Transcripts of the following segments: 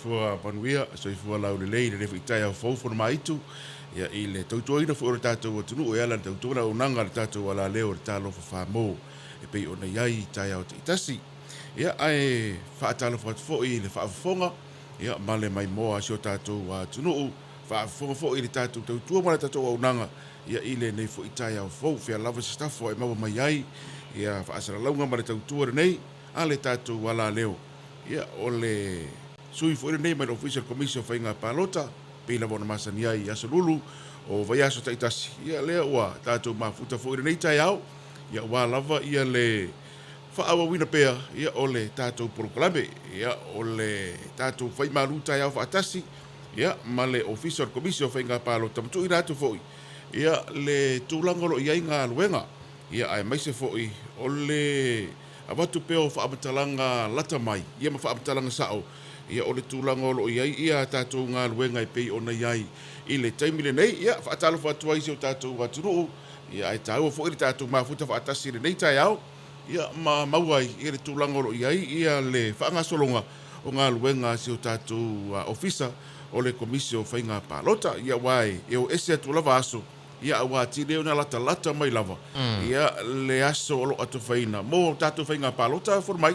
Fua panuia so fua lau le fitai au fo for maitu ia i le tautua ina fo tatou tunu e ala tautua na unanga le tatou ala leo le talo fa mo e pe ona iai tai au tasi ia ai fa talo fo i le fa fonga ia male mai mo a so tatou wa tunu fa fo i le tatou tautua ma le tatou unanga ia i le nei fo itai au fo fe lava staff e mau mai ai ia fa asara launga ma le tautua nei ale tatou ala leo ia ole sui fo nei mai official commission fa inga palota pe la bona masani ai aso lulu o vai aso taitasi ia le wa tatou mafuta fo nei tai au ia wa lava ia le fa awa wina pea ia ole tatou proclame ia ole tatou fai malu tai au fa tasi ia male official commission fa inga palota tu ina tu foi ia le tulangolo ia inga luenga ia ai mai se foi ole avatu peo fa abatalanga lata mai ia ma fa abatalanga sao ia o le tūlanga o lo iai ia tātou ngā luenga i pei ona iai i le taimile nei ia whaatalo whaatua isi o tātou waturuu ia ai tāua fo i le tātou mafuta whaatasi le nei tai au ia mauai i le tūlanga o lo iai ia le whaangasolonga o ngā luenga si o tātou ofisa o le komisio whainga pālota ia wai e o ese atu lava aso ia awa tine o na lata mai lava ia le aso o lo atu whaina mo tātou whainga pālota for mai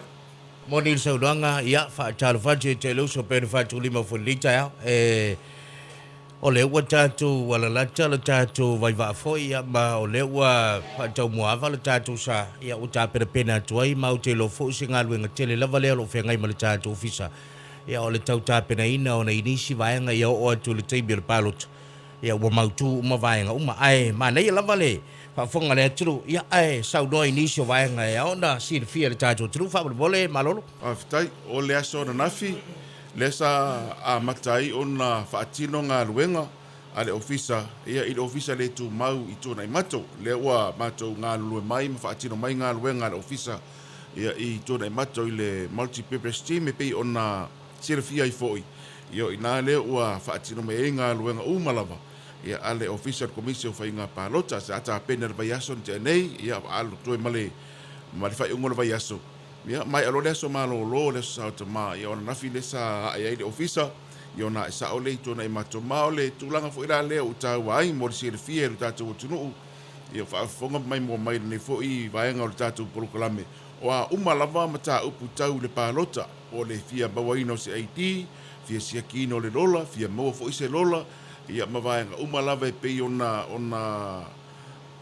Moni saudanga ia fa talo faje te lo so pe fa tu lima fo lita ya o le wa tatu wala la tala tatu vai va fo ia ma o le wa fa tau mo ava le tatu sa ia o ta pe pena tu ai ma o te lo fo singa lu nga tele la vale lo fe ngai ma le tatu ofisa ia o le tau ta pena ina o na inisi vai nga ia o tu le table pilot ia o ma tu ma vai nga uma ai ma nei la vale fa fonga le tru ia ai sau do inisio vai nga ia ona si le fia le tatu tru fa vole malolo aftai o le aso na nafi le sa a matai ona faatino ngā luenga a le ofisa ia i le ofisa le tu mau i tōna i mato le ua mato ngā lue mai ma faatino mai ngā luenga le ofisa ia i tōna i mato i le multi-purpose team e pei ona sirafia i foi ia i nā le ua faatino mai e ngā luenga umalava ia ale official commission fa inga palota sa ata pena vai aso te nei ia alu toe male fai ungola vai aso ia mai alo le so malo lo le sa te ma ia ona nafi le sa ai le officer ia ona sa ole to na mato ma ole tulanga fo ira le o tau ai mo se le fie le tatu tunu ia fa fonga mai mo mai ne fo i vai nga le tatu proclame o a uma lava mata upu tau le palota o le fia bawaino se IT fia sia kino le lola fia mo fo se lola ia mavaenga uma lava pe ona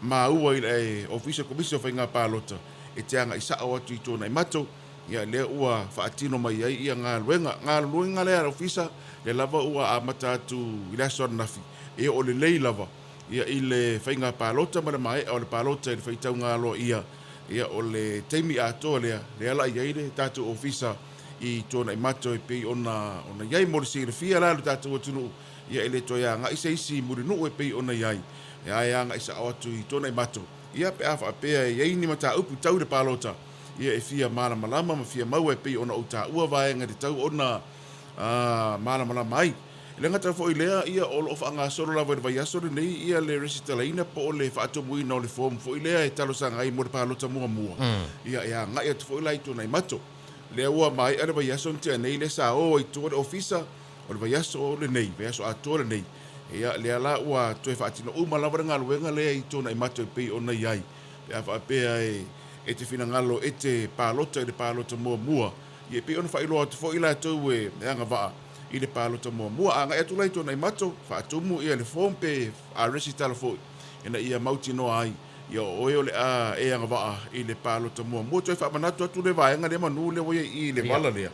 maua i le official commission fa inga palota e teanga isa o atu i tōna i mato ia le ua faatino mai ai ia ngā luenga le ofisa le lava ua a matatu i le aso nafi e o le lei lava ia i le whainga palota ma le mai o le palota i le whaitau ngā loa ia o le teimi atoa le ala i aile tātou ofisa i tōna i mato e pei ona iai mo le sirifia la le tātou atunu ia ele toia nga isa isi murinu e pei ona iai ia nga isa atu i tona i mato ia pe afa pe ia ni mata upu tau de palota ia e fia mala malama ma fia mau e pei ona uta ua vai nga de tau ona mala malama mai le ngata fo ilea ia o of anga solo la vai aso nei ia le recitalaina po le fa atu mui no le form fo ilea e talo sanga ai mo de palota mua ia nga ia fo ilai tona i mato le ua mai ara vai aso te nei le sa o i tona ofisa o le vaiaso o le nei, vaiaso ato le nei. Ia le ala ua toe whaatino uma lawa ngā luenga lea i tōna i mato i pei o nei ai. Pea whaapea e te whina ngalo e te pālota i le pālota mua. I e pei ona whailoa te fo ila tau e anga waa i le pālota mua. Anga e tulai tōna i mato, whaatumu ia le form pe a resi tala fo. Ena ia mauti noa ai. Ia oe o le a e anga waa i le pālota mua. Toe whaamanatu atu le vaenga le manu le oe i le wala lea.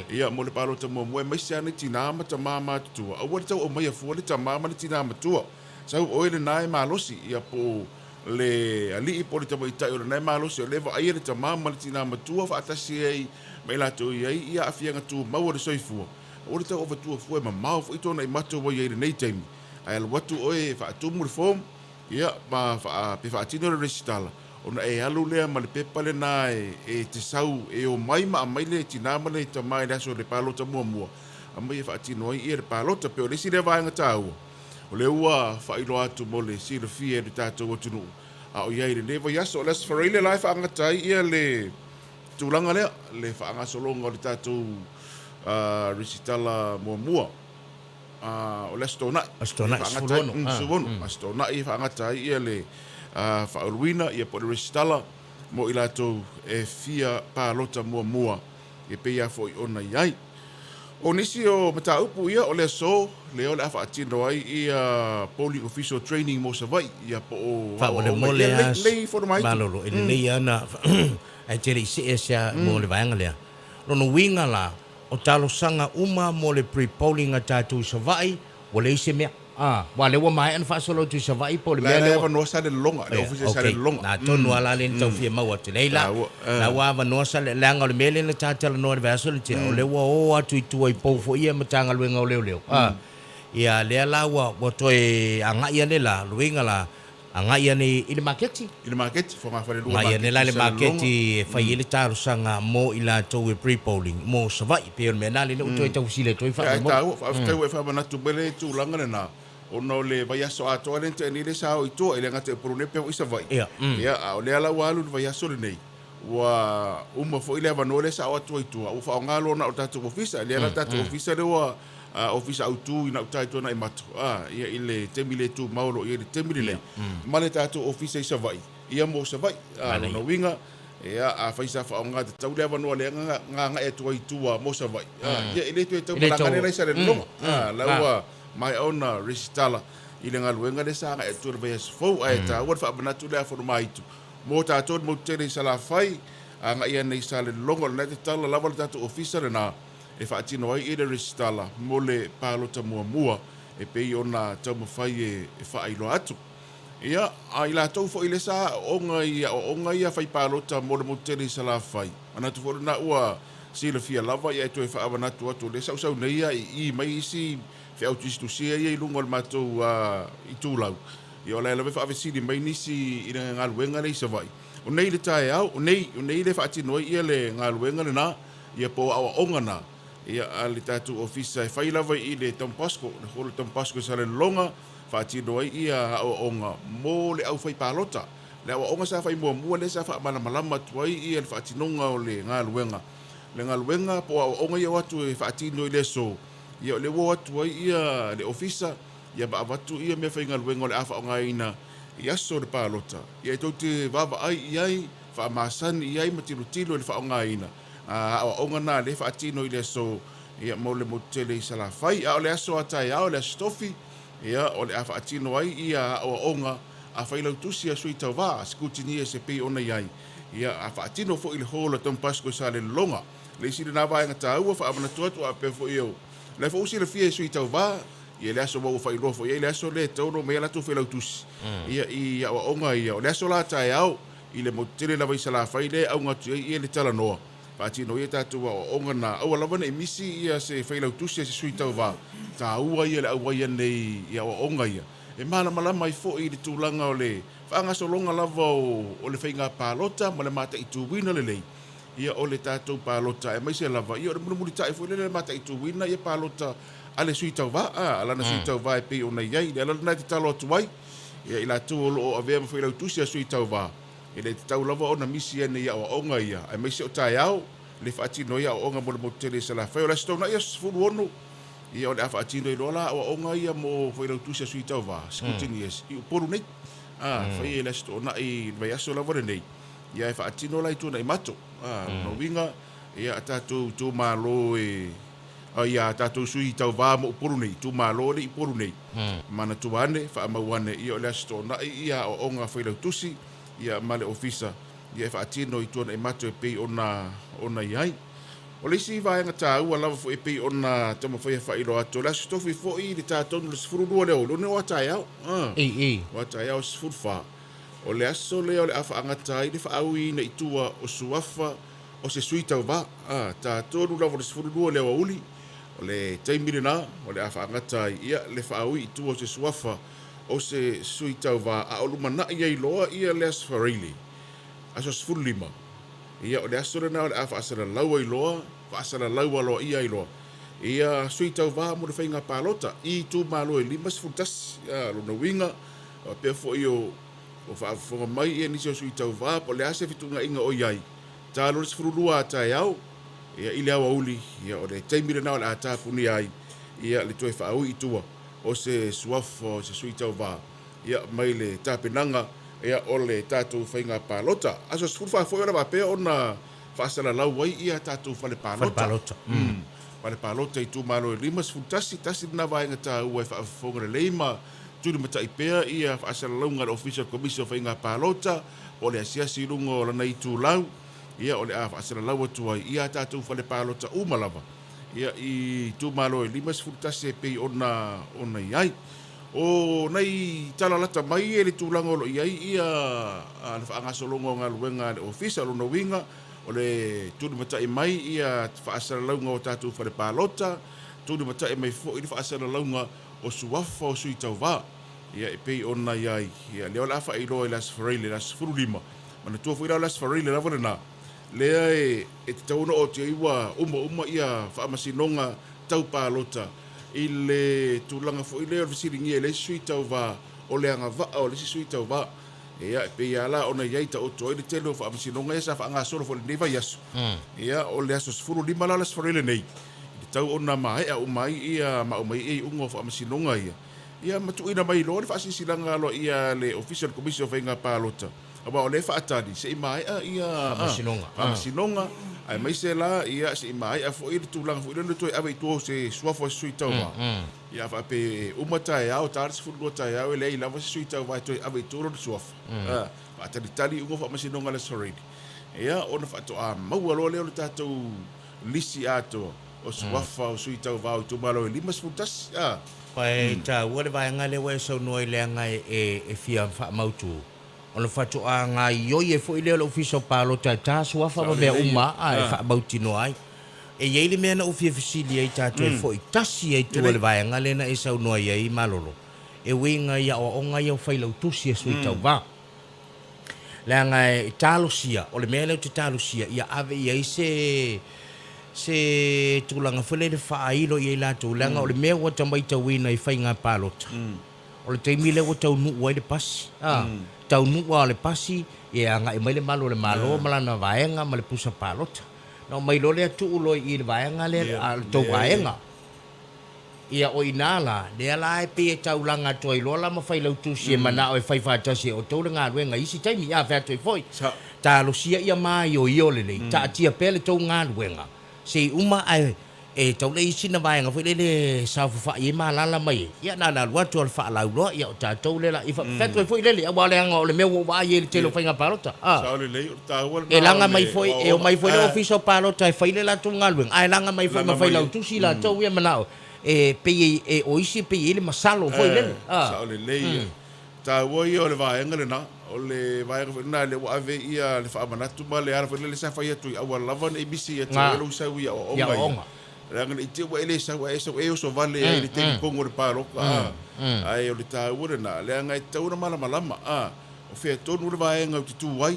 Ia mo le pālota mua e maisi ane tina ama ta mama tutua. Aua le tau o mai a fua le ta mama le tina ama tua. Sau oe le nae malosi ia po le ali i po le tamo i tai o le nae malosi o lewa aia le ta mama le tina ama tua whaatasi ei mai lato i ai ia afianga tu maua le soifua. O le tau o vatua fua e mamau fo i tona i mato wai ei le nei taimi. Ai ala watu oe whaatumu le form ia ma pe faatino le resitala ona e alu lea ma le pepa le na e te sau e o mai ma mai le tina ma le ta mai le aso le palota mua a mai e faatino ai e le palota pe o le sire vaenga tau o le ua failo atu mo le sire fie le tātou atunu a o iai le nevo yaso les fareile lai faangatai ia le tūlanga lea le faangasolonga o le tātou risitala mua o le stona Astona sifunu astona I whaangata ia le whaoruina ia po le risitala mo I latou e fia pālota mua e peia fo I ona iai. O nisi o mataupu ia o le so le o le whaatino ai ia polling official training mo sa vai ia po o whaole mole as lei for mai malolo ele nei ana ai tere isi esa mo le vaenga lea lono winga la o talo sanga uma mo le pre-polling a tātou sa vai o le ise mea wa le wa mai an fasolo tu sa vai po le mea le wa no sa le longa le office sa le longa na tonu ala le tau fia mau atu leila na wa no sa le langa le mele le tātala no le vasolo te o le wa o atu itu ai pou fo ia matanga luenga o leo ia le la wa toi anga ia le la luenga la anga ia ni ile marketi fo ma fale lua ia le marketi fa ile taru sanga mo ila to pre-polling mo sa vai pe me na le toi tau sile toi fa mo fa fa na tu bele tu langa na ono le vai aso ato ale te ni le sa o itu ele ngate porune pe o isa vai ia o le ala walu vai aso le nei wa uma fo ile va no le sa o tu itu o fa ngalo na o tatu ofisa le ala tatu ofisa le wa ofisa autu ina utai tona I matu ia ile temile tu maulo ia temile le male tatu ofisa isa vai ia mo sa vai no winga ia a faisa fa nga tau le va no le nga e tu itu mo sa vai ia ile tu tau la ngale sa le no la wa mai ona risitala ile ngaluenga le sa e tu vai fo ai ta wa fa bana tu le for mai tu mo ta to mo tere sala fai nga ia nei sa le longo le tala la va tatu ofisa na e whaatino ai e le risitala mo le pālota mua e pei ona tau mawhai e whaeilo atu. Ia, a I la tau fo I le sa onga ia whai pālota mo le moteri sa la whai. Ana tu fōru na ua sila fia lava ia e toi whaawanatu atu le sau nei ia I mai isi whiau tuistu sia ia I lunga le mātou I tūlau. Ia o lai lawe whaavesiri mai nisi I le ngaluenga nei sa vai. O nei le tae au, o nei le whaatino ai ia le ngaluenga le na ia po awa onga na. Ia ali tatu ofisa e whai lawa I le Tampasco, le holo Tampasco sa le longa, whaatino ai ia awa onga mo le au whai pālota. Le awa onga sa whai mua le sa wha malama tuai ia le whaatinonga o le ngā luenga. Le ngā luenga po awa onga ia watu e whaatino I le so. Ia le wo watu ai ia le ofisa, ia ba watu ia mea whai ngā luenga o le awha onga ina ia so le pālota. Ia e tau te wawa ai iai, wha masani iai matirutilo le wha onga ina. Awa onga na le whaatino I le so ia mo le motele I sala whai o le aso atai o le stofi ia o le a whaatino ai ia awa onga a whailau tusi a sui tau wā skutini e se pei ona iai ia a whaatino fo I le hola Tampasco sa le longa le isi le nā vāenga tā ua whaamana tuatu a pe fo iau le fo usi le fia sui tau wā ia le aso mau whailoa fo ia le aso le tauno mea latu whailau tusi ia I awa onga ia o le aso la tai au I le motele la vai sala whai le au ngatu ia le tala noa Patino ia tātua o onga na awa lawana e misi ia se whailau tusi se sui tau wā. Tā ua ia le awa ia nei ia o onga ia. E mana malama I fo I le tūlanga o le whaangaso longa lava o le whainga pālota ma le mata I tūwina le lei. Ia o le tātou pālota e maise lava. Ia o le munamuri tae fo le mata I tūwina ia pālota a le sui tau wā. Alana sui tau wā e pei o nei iai. Le alana nai te talo atu wai. Ia I la tū o lo o avea ma whailau tusi a sui tau wā. E le tau lava o na misi ene ia o onga ia. E maise o tae au, le whaatino ia o onga mo le motele sa la whai. O la stona ia sifuru ono. Ia o le a whaatino I lola o onga ia mo whailau tusia sui tau wā. Skutini es. I uporu nei. Whai e la stona I vai aso lava nei. Ia e whaatino lai tūna I mato. No winga, ia a tātou tū mālo e... Ia tātou sui tau wā mo uporu nei. Tū mālo le I poru nei. Mana tuane, whaamauane. Ia o le a stona ia o onga whailau tusi. Ia male ofisa ia whaatino I tuana I mato e pei ona iai. O le isi vaenga tā ua lava fo e pei ona tama whaia whailo ato. Le asu tofi fo I le tātonu le sifururua leo. Lone o atai au. O atai au sifurfa. O le aso leo le awha angatai le whaaui na itua o suafa o se sui tau wā. Tātonu lava le sifururua leo a uli. O le taimire nā. O le awha angatai ia le whaaui itua o se suafa o se sui tau wā a o lumana ia I loa ia le asfareili. Aso sifuru lima. Ia o le aso rena o le a whaasara laua I loa, whaasara laua loa ia I loa. Ia sui tau wā mo le whainga pālota. I tū mālo e lima sifurtas, luna winga, o pia fo I o whaafonga mai ia nisi o sui tau wā, po le ase fitunga inga o iai. Tā lore sifuru lua a tai au, ia i le awa uli ia o le taimi le nao le atapuni ai ia le toe whaau i tua o se suafo se sui tau wā ia mai le tāpenanga ia o le tātou whainga pālota aso sfurfa foi ora wapea o na whaasala lau wai ia tātou whale pālota whale pālota i tū malo e lima sfurtasi tasi na waenga tā ua e whaafonga le leima tūri mata i pēa ia whaasala lau ngara official commission whainga pālota o le asiasi rungo o lana i tū lau ia o le a whaasala lau atua ia tātou whale pālota umalava ia i tū malo e lima sfurtasi e pei ona iai o nei talalata mai e le tūlanga lo iai ia le whaangasolongo ngā luenga le official o winga o le tūri mata i mai ia whaasala launga o tātou whare pālota tūri mata i mai fo i whaasala launga o suafa o sui tau wā ia e pei ona iai ia leo la wha i loa i las whareile las furulima mana tua whairao las whareile la wana nā lea e te tauna o te iwa uma ia whaamasinonga tau pālota i le tūlanga fo i leo visiringi e le sui tau wā o le anga vaa o le sui tau wā ia e pei ala ona iai ta o toi le telo whaamasinonga e sa whaanga soro fo le neva yasu ia o le aso sfuru lima la las whareile nei i tau ona mai a umai ia ma umai e ungo whaamasinonga ia matuina mai lo le whaasisilanga lo ia le official commission whainga pālota Aba o le whaatari, se i mai a ia... Whamasinonga. Ai mai se la, ia se i mai a fo i le tūlanga, fo i le toi awe i tō se suafo sui tau wā. Ia whape umatai au, tāris furua tai au, e lei lava se sui tau wā i toi awe i tōro le suafo. Whaatari tali ungo whamasinonga le soredi. Ia, ona whaato a maua loa leo le tātou lisi ato o suafa o sui tau wā i tō malo e limas futas. Pai ta ua le vaenga le wai sau noi le anga e fia whaamautu. Ona fatu a ngā ioi e fo i leo le official pālota tā suafa ma mea uma a e whaamauti no ai. E iei le mea na ufia fisili ei tātou e fo i tasi ei tua le vaenga le na e sau noa iei malolo. E winga ia o onga iau whailau tusi e sui tau wā. Le anga e tālosia, o le mea leo te tālosia, ia ave iei se tūlanga whele le whaailo iei lātou langa o le mea wata mai tau wina i whai ngā pālota. O le teimi le tau nu wai le pasi. Tau nu wa le pasi e anga e mai le malo malana vaenga ma le pusa pālota. No mai lo le atu ulo i le vaenga le tau vaenga. Ia o inala, le ala e pe e tau langa toi lola ma whai lau tusi e mana o e whai whātasi o tau ngā ruenga isi taimi ia whea toi foi. Tā losia ia mai o io le lei, tā atia pele tau ngā ruenga. Se uma ai e tau le isi na vaenga fwile le saufu wha i maa lala mai. Ia nana lua tu al wha lau loa, ia o tātou le la. I wha toi fwile le, awa le anga o le mea wa i e le telo whainga pālota. E langa mai fwoi, e o mai fwoi le official pālota e whaile la tu ngā luenga. Ai langa mai fwoi ma whai lau tusi la tau ia manao. E pei e o isi pei ele masalo fwoi le. Sao le lei. Tā ua ia o le vaenga le na. O le vaenga fwoi na le wa ave ia le wha amanatu ma le ara fwoi le sa whai atu i awa lava na ibisi e tau elu sau ia o onga. Ranga i te wa ele sa wa e o so vale e le te kongo le pāroka. Ai o le tā ua le na. Le anga i tau na malama. O whea tonu le vaenga o te tū wai.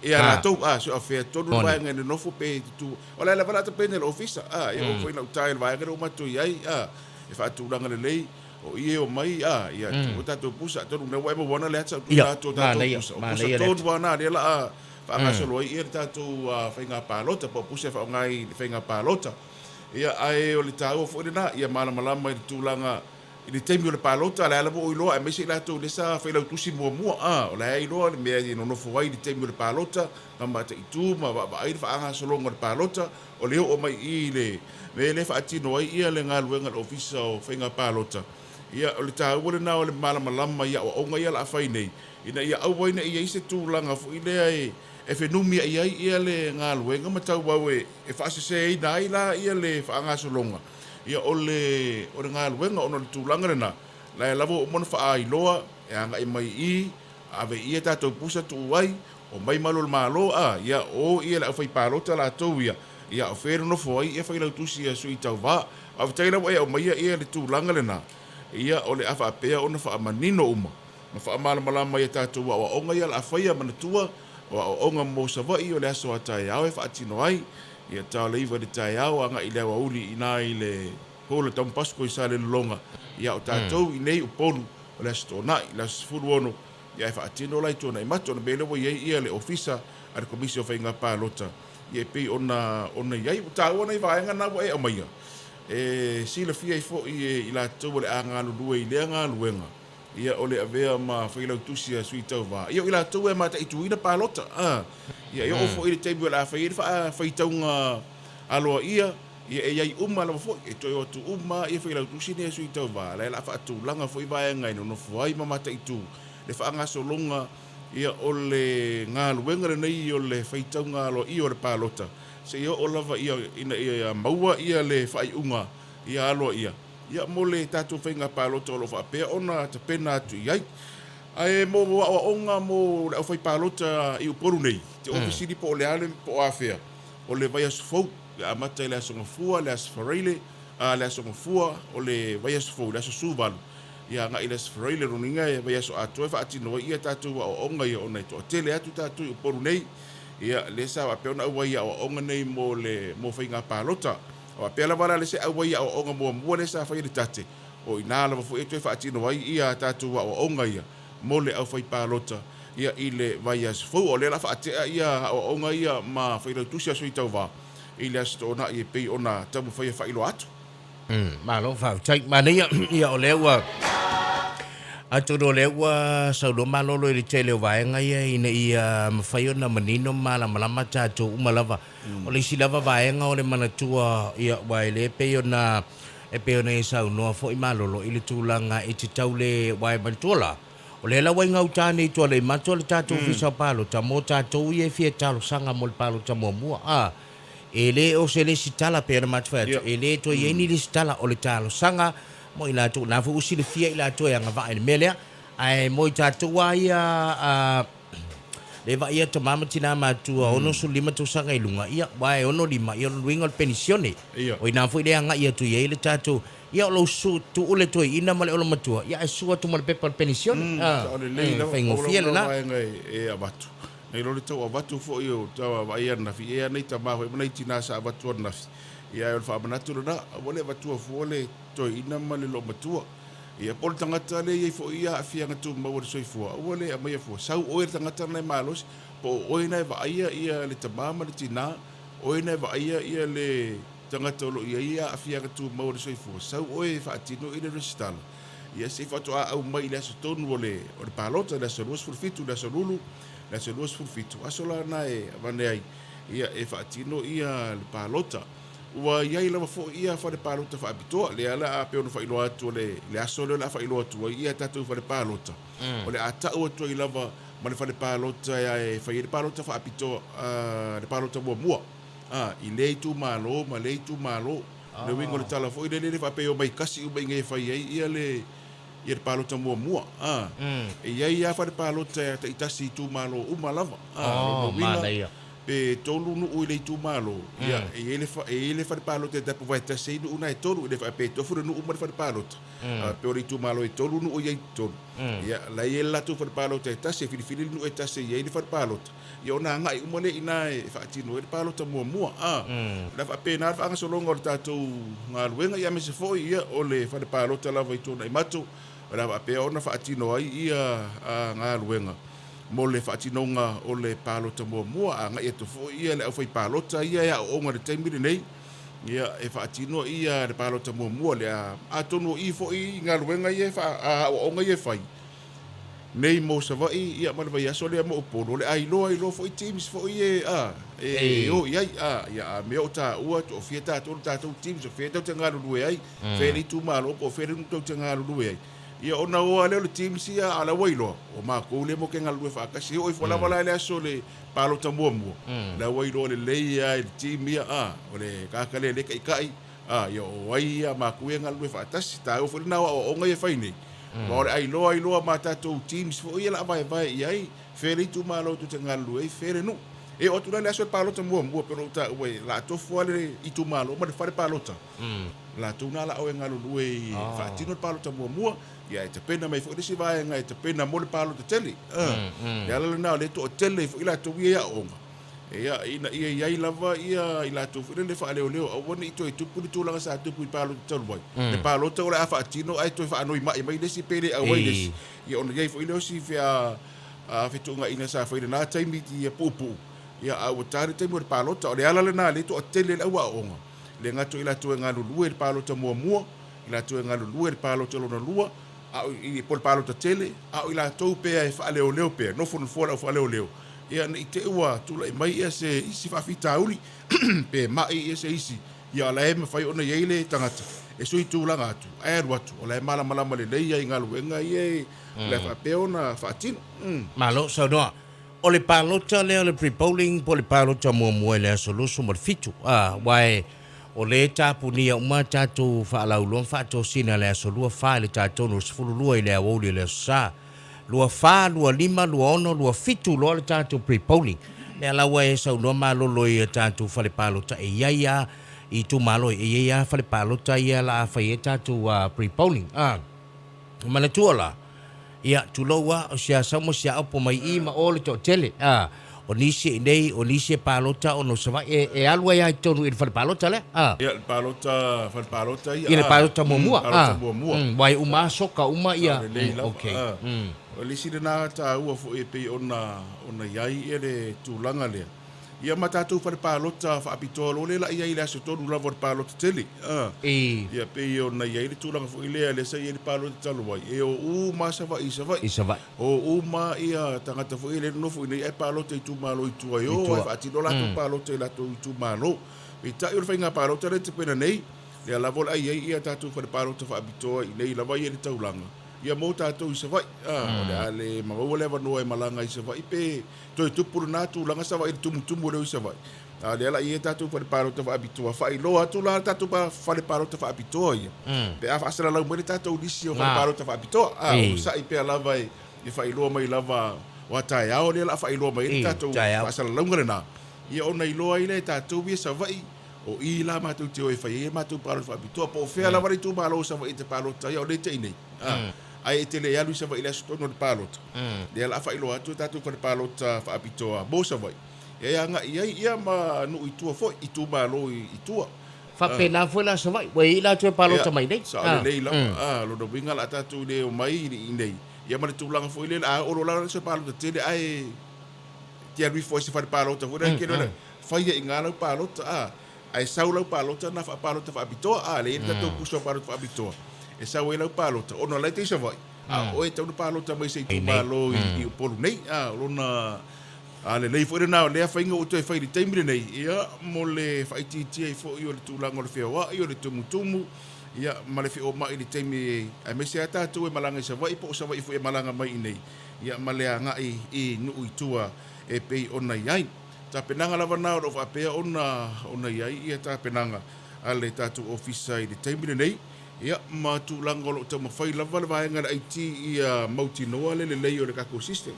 E a rātou. So a whea tonu le vaenga ne nofo pe te tū. O la wala ta pene le ofisa. E o whaina utai le vaenga o matu i ai. E whaatūranga le lei. O ie o mai. Ia o tātou pusa. Tonu ne wai ma wana le hata. Tātou pusa. O pusa tonu wana. Le la whaangasolo i e tātou whainga pālota. Po pusa whaongai whainga pālota. Ia ai o le tāua fo na ia malama i tūlanga i le teimi o le pālota le alamo o iloa e mese i lātou le sa whailau tusi mua o le ai iloa le mea i nonofo wai i le teimi o le pālota ma mata i tū ma ai le whaanga solonga le pālota o leo o mai i le me le whaatino ai ia le ngā luenga le ofisa o whainga pālota ia o le tāua le na o le malama ia o onga ia la whai nei ina ia au waina ia i se tūlanga fo i lea e whenumia i ai ia le ngā luenga ma tau wau e whaasese i nā i la ia le whaanga solonga. Ia o le ngā luenga ono le tūlanga rena. La e lavo o mona wha ai loa e anga i mai i ave ia tātou pusa tu ai o mai malo le malo ia o ia le au whai pārota la tau ia. Ia o whero no fwai ia whai lau tusi ia sui tau wā. Au taila wa ia o mai ia le tūlanga rena. Ia o le awha apea ona wha amanino uma. Ma wha amalamalama ia tātou wa onga ia la awhaia manatua o onga mo savai o le aso atai au e whaatino ai ia tau leiva le tai au anga i lewa uli i nā i le hola tampasko i sa le longa ia o tātou i nei uponu o le aso tōna i le aso furu ono ia e whaatino lai tōna i mato na belewa iei ia le ofisa a le komisio whainga pālota ia pe ona iai ta ona i vaenga na e o mai sila fia i fo i la tau le anga lu i le anga luenga ia ole avea ma whailau tusia sui tau wā ia i la tau e mata i tuina palota ia i o fo i le teibu la whaitaunga aloa ia e iai uma la fo e toi o tu uma ia whailau tusia ne sui tau wā la whaatu langa fo i vaenga ino no fuai ma mata i tu le whaanga solonga ia ole ngā luenga le nei o le whaitaunga aloa ia o le palota se ia o lava ia maua ia le whaiunga ia aloa ia mole tātou whainga pālota o lo whaapea ona te pena atu iai. Ai mo onga mo le au whai pālota i uporu nei. Te ofisiri po o le ale po o awhea. O le vai asu fau, le amata i le asonga fua, le asu whareile, le asonga fua, o le vai asu fau, le asu suvalu. Ia nga i le asu whareile roninga e vai asu atoe whaatino ia tātou o onga ia ona i to. Tele atu tātou i uporu nei. Ia le sa wapea ona ua ia o onga nei mo whainga pālota. O pela wala le se au ia o onga mua le sa fai le tate o ina la fo e toi fa tino ai ia tatu o onga ia mo le au fai palota ia i le vai as fo o le la fa ia o onga ia ma fai le tusia sui tau va i le sto na i pe ona tamu fai fa ilo atu ma lo fa chai ma nei ia o le wa atu do le wa sa do ma lo le tele va nga ia ia ma fai ona manino mala malama tatu umalava o le silava vaenga o le manatua ia wai le peona e sau noa fo i malolo i le tūlanga i te tau le wai mantola. O le la wai ngau tāne i tua le matua le tātou fisa palo ta mō tātou i e fia talo sanga mo le palo ta mua. E le o se le sitala peona matua e le to i eni le sitala o le talo sanga mo i lātou na fu usi le fia i lātou e anga vai le melea ai mo i tātou ia le va ia tamama tina matua ono su lima tu sanga ilunga ia vai ono lima ia luinga le pensione o ina foi le anga ia tu ia le tatu ia lo su tu ule tu ina male ono matua ia su tu male pepa pensione le fengo fiel na e abatu nei lo le tau abatu fo io tau vai ana fi e nei tama ho nei tina sa abatu na fi ia o fa manatu na vole abatu fo le to ina male lo matua ia pol tangata le ia fo ia afianga tu mau le soifua ole a mai fo sau o tangata nei malos po o ina va ia le tamama le tina o ina va ia le tangata lo ia afianga tu mau le soifua sau o fa tino ile restal ia se fa to au mai le so tonu ole o palota le so los furfitu le so lulu le so los furfitu asola na e vane ai ia e fa tino ia le palota ua iai lava fo ia fa le palota fa abitoa le ala a pe ono fa ilo atu le aso le la fa ilo atu ia tatu fa le palota o le ata o to i lava ma le fa le palota ia e fa le palota fa abitoa le palota mua i le tu malo ma le tu malo le wingo le tala fo i le fa pe o mai kasi u mai ngai fa ia le palota mua e ia fa le palota ta itasi tu malo uma lava ma ia pe tolu nu u le tu malo ia ele fa palo te da vai ta sei nu na tolu le fa pe to fu nu umar fa palo pe o le tu malo e tolu nu ia tolu ia la ia tu fa palo te ta sei fili nu e ta sei ele fa palo ia ona nga i umole ina e fa tino e palo ta mua la fa pe na fa nga solongo ta tu nga luenga ia me se fo ia o le fa palo ta la vai tu na matu la fa pe ona fa tino ai ia nga luenga mo le whaatinonga o le pālota mua a ngai atu fo ia le au whai pālota ia ea o onga le taimiri nei ia e whaatinoa ia le pālota mua le a tono i fo i ngā luenga ia a onga ia whai nei mo sa vai ia mana vai aso le mo uporo le ailoa fo i teams fo i o ia ia me o ta ua to fieta to ta teams o fieta te ngā lulu ai feri tu malo po feri tu te ngā lulu ai ia ona o le teams ia ala wailo o ma ko le mo ke ngal fa kasi o fola wala le aso le palota mua la wailo le leia il team ia o le ka le kai ia o ai ia ma ku ngal fa tas ta o fona o ngai fa ni o le ai lo ma ta to teams fo ia la vai ia feri tu malo tu ngal lu feri no e o tu le aso palota mua pero ta we la to fo le i tu malo ma fa palota la tu na la o ngal lu fa tino palota mua ia te pena mai fo disi vai ngai te pena mo le palo te tele ia la na le to tele fo ila to ia onga ia lava ia ila to fo le fa le o woni to tu pu tu la sa tu pu palo te boy le palo te ola fa tino ai to fa no mai desi pele a wai desi ia ona ia fo ilo si fa a fitunga ina sa fa na taimi ti pupu ia au tari te mo palota o le ala le na le to tele le wa onga le ngato ila to ngalu lue le palota mua ila to ngalu lue le palota lona lua a i pol palota tele a ila to pe e fa leo leo pe no fun fo fa leo leo ia ni te wa tu le mai ia se isi fa fita uli pe mai ia se isi ia la e me fai ona yeile tangata e sui tu langa atu ai watu o la mala le leia i ngalu enga ye le fa pe ona fa tino malo so no o le palota le o le pre-polling po le palota mua le solusu mo fitu wai o le tapunia uma tatu fa la ulon fa to sina le solua fa le tatu no sfulu lua ile o le sa lua fa lua lima lua ono lua fitu lo le tatu pre-polling le ala wai sa no malo lo ia tatu fa le palota e ia i tu malo e ia fa le palota ia la fa ia tatu pre-polling mana tuola ia tuloa o sia samo sia opo mai I ma o le to tele o nisi nei o nisi palota o no sava e alua ia tonu il fa palota le ia palota fa palota ia ile palota mua vai uma soka uma ia okay o lisi na ta ua fo e pe ona yai ele tulanga le ia matatu fa palota fa pitolo le la ia ile aso tonu la vor palota tele ia pe ona yai le tulanga fo ile le sai ile palota talo vai e o ma sa vai o ma ia tangata fo ile no fo ile e palota tu malo tu ayo fa ti do la tu palota la tu malo e ta io fa nga palota le te pena nei le la vol ai ia tatu fa palota fa bitoa ile la vai ile tulanga ia mo tātou I se vai o le ale maua le vanoa e malanga I se vai pe toi tupuru nā tūlanga sa vai tumutumu leo I se vai le ala ia tātou whare pārota wha abitua whai loa tū la tātou whare pārota wha abitua ia pe a whaasara lau mwere tātou nisi o whare pārota wha abitua o sa I pe a lava e whai loa mai lava wa tae ao le la whai loa mai tātou whaasara lau ngare nā ia ona I loa I le tātou ia sa vai o I la mātou te o e whai e mātou pārota wha abitua po whea lava re tū mālo sa vai te pārota ia o le te inei ai te le alu sa vai le stono de palota le ala fa ilo atu tatu fa palota fa apitoa bo sa vai e anga ia ma no itua fo itu ma lo itua fa pena foi la sa vai we ila tu palota mai dei sa le la lo do winga la tatu le o mai nei ia ma tu langa foi le a o lo la sa palota te le ai ti alu foi se fa palota foi ke no fa ia ingala palota ai saula palota na fa palota fa apitoa le tatu puso palota fa apitoa e sa wela palota ona lai te sa vai o e tau palota mai sei tu malo I polu nei lona ale lei foi na le fainga o te fai de tembre nei ia mo le fai ti ai fo io le tulanga le fewa io le tumutumu ia ma le fe o mai le temi ai me se ata tu e malanga sa vai po sa vai foi malanga mai nei ia ma le anga I nu itua e pe ona iai ta penanga lava na o fa pe ona iai ia ta penanga ale tatu ofisa I le tembre nei ia ma tu langolo te mafai lava le vaenga IT ia mauti noa le lei o le kako system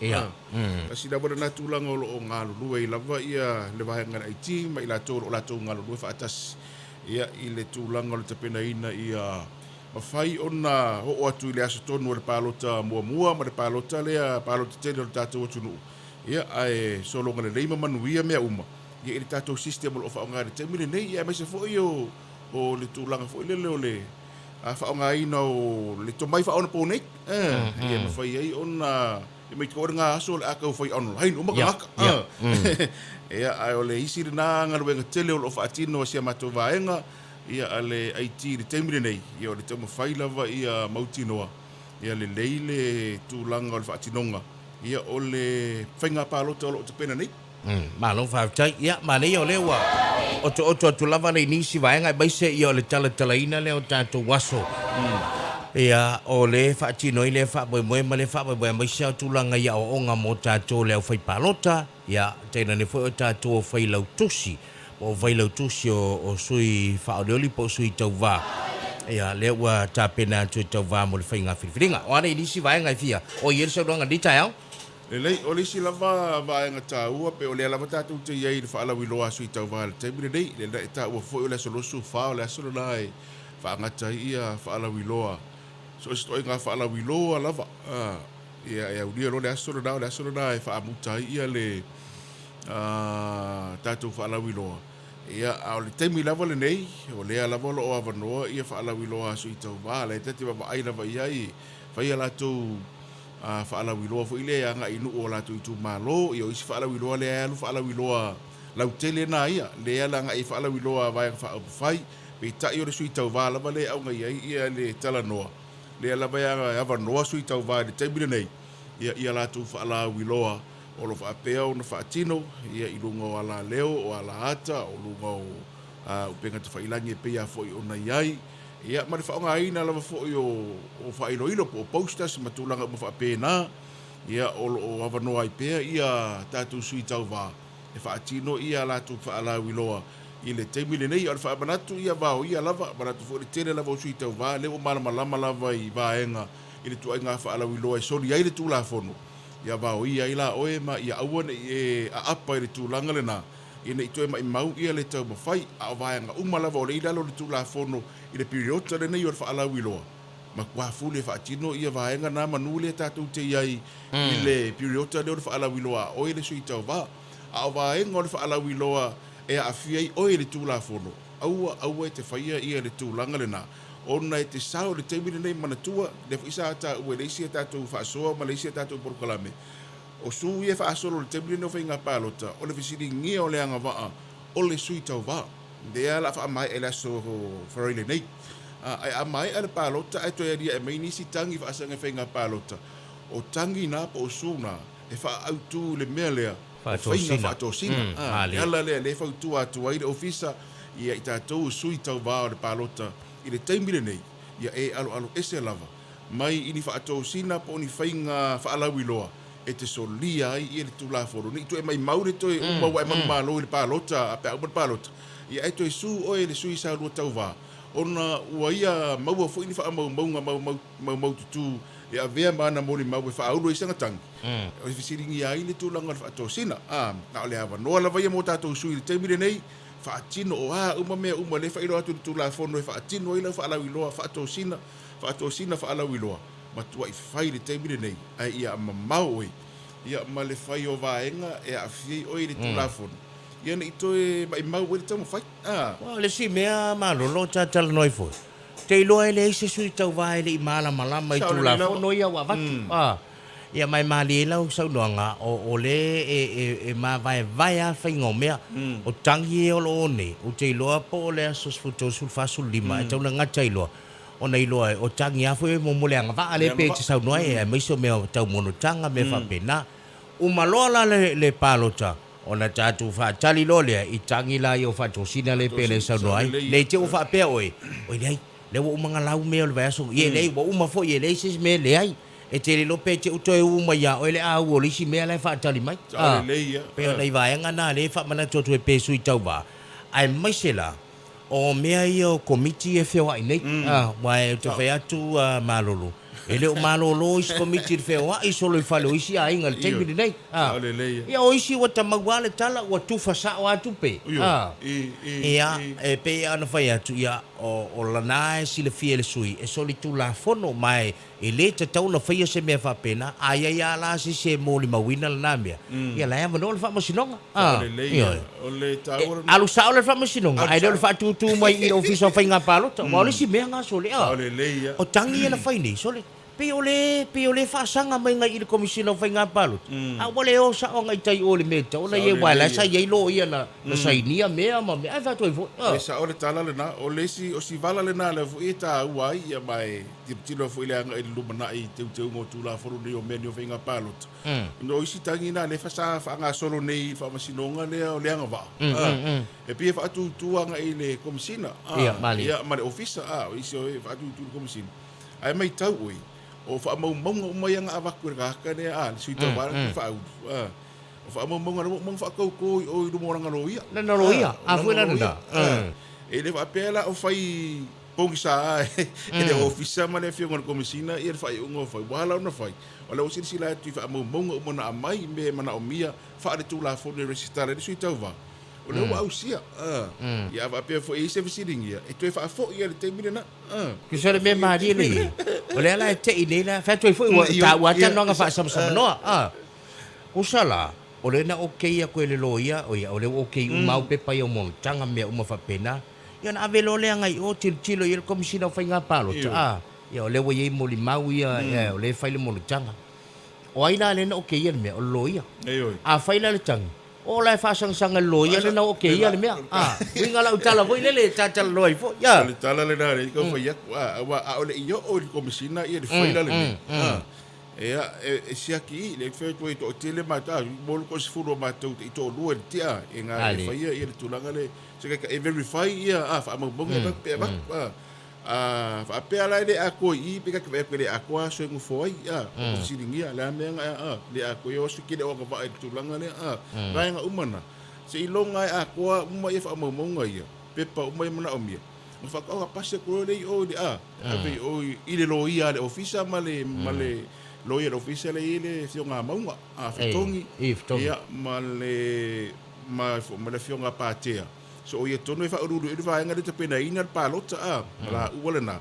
kasi da bona tu langolo o ngalo lue lava ia le vaenga IT mai la toro la tu ngalo lue fa atas ia I le tu langolo te pena ina ia mafai ona o atu le aso tonu le palota mua ma le palota le palota te le tatu o tunu ia ai solo ngale lei manu ia mea uma ia le tatu system o fa ngare te mire nei ia mai se fo io o le tu langa fo le le fa nga ino le to mai fa ona po nei ia ma fai ai ona e mai ko nga so le aka fai online uma ka ia ai ole isi na nga le tele o fa tino sia mato vaenga ia ale IT le temire nei ia le to fai lava ia mautinoa ia le leile tu langa le fa tinonga ia ole fenga palota o te pena nei malo fa chai ia ma nei o lewa o lava le nisi vaenga bai se ia le talaina le o tato waso ia o le fa tino ile fa boe ma le fa boe mai se tulanga ia o nga mo tato le fai palota ia tena ne foi o tato fai lautusi o fai lautusi o sui fa o po sui tauva ia le wa tapena tu tauva mo le fai nga filinga o ana nisi vaenga fia o ia se longa detail lei o lisi lava vaenga taua pe o le lava tatu te iai le faala wiloa sui tau vale temire nei le taua foi o le solosu fa o le asolo lai fa ngata ia faala wiloa so stoi nga faala wiloa lava ia udia lo le asolo lai fa amuta ia le tatu faala wiloa ia o le temi lava le nei o le lava lo o avanoa ia faala wiloa sui tau vale tete va ai lava iai fa ia la tu whaalawiloa fo ile anga inu o la tu malo io isi whaalawiloa le alu whaalawiloa lau tele na ia le ala nga i whaalawiloa vai whaafai pe tai o le sui tau wā lava le au ngai ai ia le tala noa le ala vai anga awa noa sui tau wā le taimile nei ia la tu whaalawiloa o lo whaapea o na whaatino ia i lunga o ala leo o ala ata o lunga o upenga te whailangi e pia fo i ona iai ia ma le whaonga aina lava fo i o whailoilo po posters matulanga mo whaapena ia o awa noa i pea ia tātou sui tau wā e whaatino ia la tu whaalawiloa i le teimile nei o le whaamanatu ia vao ia lava manatu fo le tele lava o sui tau wā leo malama lava i vaenga i le tuainga whaalawiloa i soli ai le tūla fono ia vao ia ila oe ma ia awane e a apa i le tūlanga le nā ina i toe mai mau ia le tau mawhai a o vaenga umalava o le ilalo le tūla fono i le periota le nei o le whaalawiloa ma kua fule whaatino ia vaenga nā manu le tātou te iai i le periota le o le whaalawiloa o le sui tau wā a o vaenga o le whaalawiloa e a fiai o le tūla fono aua e te whaia ia le tūlanga le nā ona e te sao le teimile nei manatua le whaisa ata ue leisia tātou whaasoa ma leisia tātou porokalame o su ia whaasolo le teimile nei o whainga pālota o le visiri ngia o le anga waa o le sui tau waa dea la wha mai e laso whareile nei ai a mai ale pālota e toi aria e mei nisi tangi whaasanga whainga pālota o tangi nā po o suna e wha autu le mea lea whaatosina ala lea le whautua atu ai le ofisa ia i tātou sui tau waa o le pālota i le taimile nei ia e alo ese lava mai ini whaatosina po ni whainga whaalawiloa e te solia ai i le tūlaforo ni tu e mai maure toi uma wa e malo i le pālota a pe au pālota ia e toi su o e le sui sa rua tau wā ona ua ia maua fo ini wha mau tutu e a vea mana mori mau e wha aulo i sangatangi o e fisiringi ai le tūlanga le whaatosina na o le hawa noa lava ia mo tātou sui le taimile nei whaatino o uma mea uma le whairo atu tūlafono e whaatino ila whaalawiloa whaatosina whaalawiloa matua i whai le taimile nei ai ia mamau oi ia ma le whai o vaenga e a whiei oi le tūlafono ia na itoe mai mau e le tamu whai le si mea malolo tātala noi fo te iloa ele ise sui tau vai le i malama i tūlafono ia wavatu ia mai mali e lau saunoanga o le e ma vai a whaingo mea o tangi e o lo one o te iloa po o le asos futo sulfasul lima e tauna ngata iloa o na iloa o tangi a fwe mo mole anga vaa le pe te saunoa e maiso mea tau mono tanga me whapena umaloa la le palota o na tātu whaatali lo lea i tangi la i o whaatosina le pe le saunoa le te o whapea oe lei le wa umanga lau mea o le vaiaso ie lei wa umafo ie lei sis me le ai e te le lope te uto e uma ia o le au o lisi mea lai whaatali mai peo nei vaenga nā le whamana totu e pesu i tau wā ai maisela o mea ia o komiti e whio ai nei wai te whai atu malolo e leo malolo isi komiti e whio ai solo i whale o isi a inga le teimiri nei ia o isi wa tamagua le tala wa tufa sa o atu pe ia e pe ana whai atu ia o lana e sile fie le sui e soli tu la fono mai e le te tau na whaia se mea whapena ai ia la si se mōli mawina lana mea ia la ea mano le whamasinonga alu sa o le whamasinonga ai leo le whaatutu mai i ofisa o whainga palota ma o le si mea ngā sole o tangi e na whaini sole pe o le whaasanga mai ngai i le komisina o whainga palota a wale o sa o ngai tai o le meta o na ie waila sa iei lo ia na sainia mea ma mea ai whaatu e vo e sa o le tala le na o le si o si vala le na le fu e ta uai ia mai tino fo ile anga i lumana i teu ngo tula foru ni o meni o whainga palota no isi tangi na le whasa whaanga solo nei whamasinonga le o le anga wao e pia whaatu tuanga i le komisina ia ma le ofisa o isi o whaatu tu komisina ai mai tau oi o fa mau mai anga avaku ka ne le suita wala fa o fa mau mo fa ko o do moranga loia na loia a fuera na e le fa pela o fai pongsa e le ofisa ma le fio ngor komisina e fa ungo fa wala no fa o le o sila tu fa mau mo na mai me mana o mia fa le tu la fo le resistare le suita va o le wa usia ia va pe fo e se visiting ia e tu fa fo ia le temine na ki sole me mari le o le ala te ile la fa tu fo ta wa ta no nga fa sam no usala o le na okay a ko le loia o ia o le okay mau pe pa yo mon tanga me uma fa pena ia na avelo le ngai o tilo ia komisina fa nga palo ia o le wo ye mo li mau ia o le fa le mo tanga o ai na le na o ke ia le mea o loia Ei oi. a fai la le tangi o la fa sanga loia le na o ke ia le mea winga la utala foi le tata loi fo ya Le tala le nare, ko fa yak wa a ole iyo o le komisina ia le faila le me. E siaki le fe to tele mata bol ko sifuro mata i to lua tia e nga e fa ia le tulanga le se ka e verify ia fa mo bonga ba fa pe ala le ako I pe ka pe le ako so ngu foi ko siringia la me nga le ako yo su ki le o ka e tulanga le ba nga umana se ilonga ako uma e fa mo monga ia pepa uma mana omia fa ka pase ko le o de ave o ile lo ia le ofisa male lawyer official ile fionga maunga fitongi ia male fionga patea so o ia tonu fa uru i fa nga te pena ina palota la uolena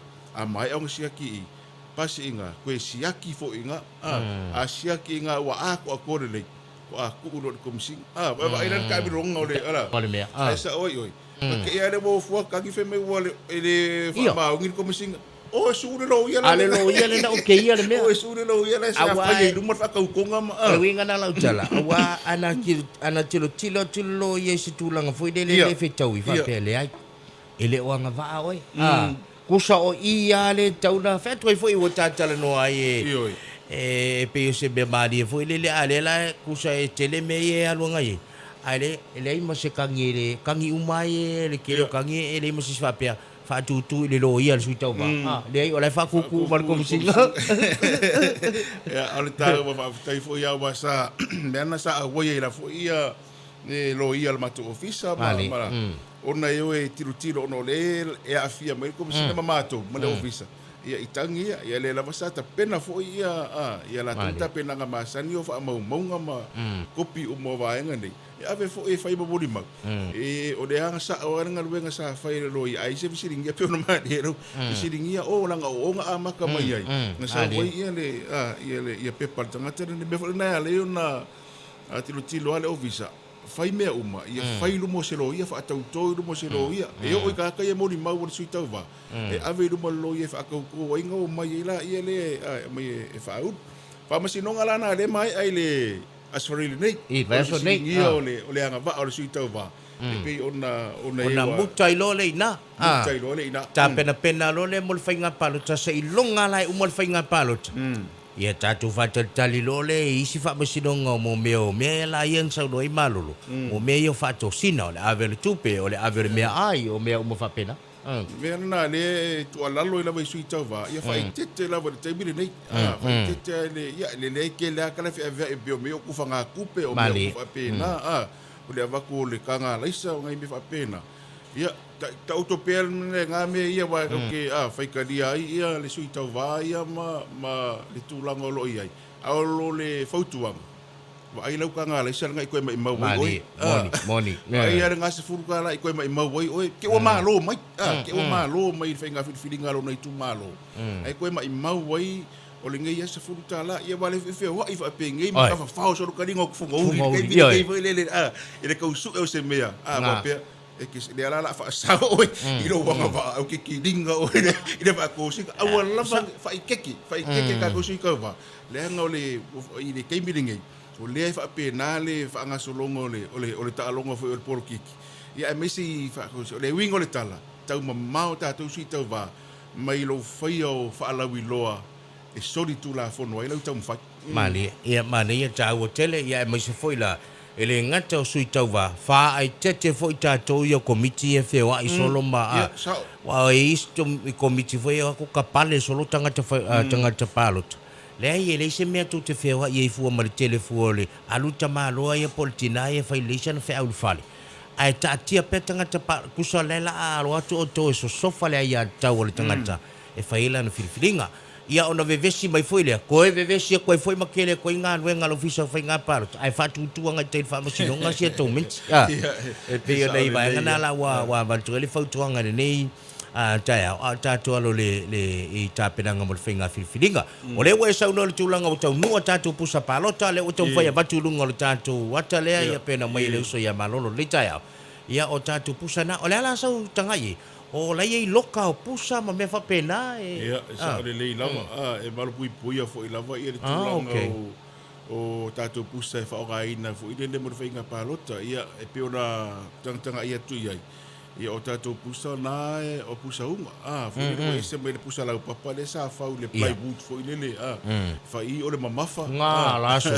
mai au siaki pasi inga ko siaki fo inga a siaki inga wa ako akorele ko aku uro komisi ba ina ka bi ronga ole ala sa oi ke ia le mo fu ka ki fe me wole ele fa ma ngi komisi o sure lo ia ale lo ia le na o ke ia le me o sure lo ia le sa fa ye dumor fa ka konga ma winga na la utala wa ana tilo ye situlanga foi de le fe tau I fa pele ai ele o nga va oi kusa o ia le tau na fe toi foi o tata le no ai e pe se be mari foi le ale la kusa e tele me ye alonga ye ale ele ma se kangi umai le ke kangi ele ma se fa pe fa tu le lo ia le suita ba le ai ola fa kuku mar ko singa ya ale ta ba tai fo ia ba sa mena sa wo ia la fo ia le lo ia le matu ofisa ma ona eu e tiro no le e afia mai ko singa mamato ma le ofisa ia itangi ia le lava sa ta pena fo ia la tanta pena nga masani o fa mau nga ma kopi o mo vaenga nei ave fo e fai boboli ma e o de anga sa o nga luenga sa fai lo ia ai se visiringia pe no ma dero visiringia o langa o nga amaka mai ai nga sa foi ia pe partanga tere me fo na le una tilo ale ofisa fai mea uma ia fai lumo se lo ia fa tau to lumo se lo ia e o ka ka ia moni mau o suita va e ave lumo lo ia fa ka ko inga o mai la ia le mai e fa u fa ma sino ngala na le mai ai le asfarili nei vai so nei ia o le anga va o suita va e pe ona mutai lo le na ta pena lo le mol fainga palo ta se ilonga lai umol fainga palo ia tatu fatatali lo le isi fa masinonga mo me la ien sa do I malulu mo me yo fato sina le ave tupe o le ave me ai o me mo fa pena me na le tu ala lo la vai suita va ia fa tete la va te bi nei fa tete le ke la kala fe e bio me ku fa nga kupe o me fa pena o le va ku le kanga la isa ngai me fa pena ia ta utopel nga me ia wa ke fai ka dia ia le suita va ia ma le tulango lo ia a lo le fautuang wa ai lau ka nga le sal ngai ko mai mau moni ai ia nga se furu ka lai ko mai mau oi ke o malo mai ke o malo mai fai nga filinga lo nei tu malo ai ko mai mau oi o le ngai se furu tala ia wale fe wa I fa pe ngai ma ka fa so ka ringo ku fu ngau ri ke le ele ka usu e se mea ba pe e ke le ala fa sa o I lo wa va o ke ki dinga o ile va ko si a wala fa keke ka ko si ka va le nga le I le ke mi dingai so le fa pe na le fa nga so longo le ta longo fo por kiki ia me si fa ko le wingo le tala tau mamau ta tu si tau va mai lo fa o fa la wi loa e sori tu la fo no ai lo tau fa mali ia ta o tele ia me se foi la ele ngata o sui tau va fa ai tete foi tatou ia komiti e feo ai solo ma wa isto komiti foi ko kapale solo tangata palot le ai ele se me tu te feo ia fu ma telefone aluta malo ia politina ia failation fe au fale ai tatia petanga te pa kusalela a lo atu to so sofa le ia tau le tangata e faila no filfilinga ia ona vevesi mai foi le ko vevesi ko foi makele ko inga wenga lo fisa foi nga par ai fatu tuanga te fa masino nga sia to mint e pe ona iba ngana la wa valtole fa tuanga nei ta to lo le I ta penanga mo finga filfilinga o le we sa no le tulanga o tau no ta to pusa palota le o tau foi va tulunga lo ta to wata le ia pena mai le so ia malolo le ta ia o ta to pusa na o le ala sa tangai o la ye loka o pusa ma me fa pena ia sa le lava e malu pui fo I lava ia le tulanga o tātou pusa e whaongaina fu i le mo whainga pālota ia e peona tanga ia tui ai. Ia o tātou pusa nā e o pusa unga. Fu i le ese me le pusa lau papa le sa whau le plywood fu i le whai o le mamafa. Ngā laso.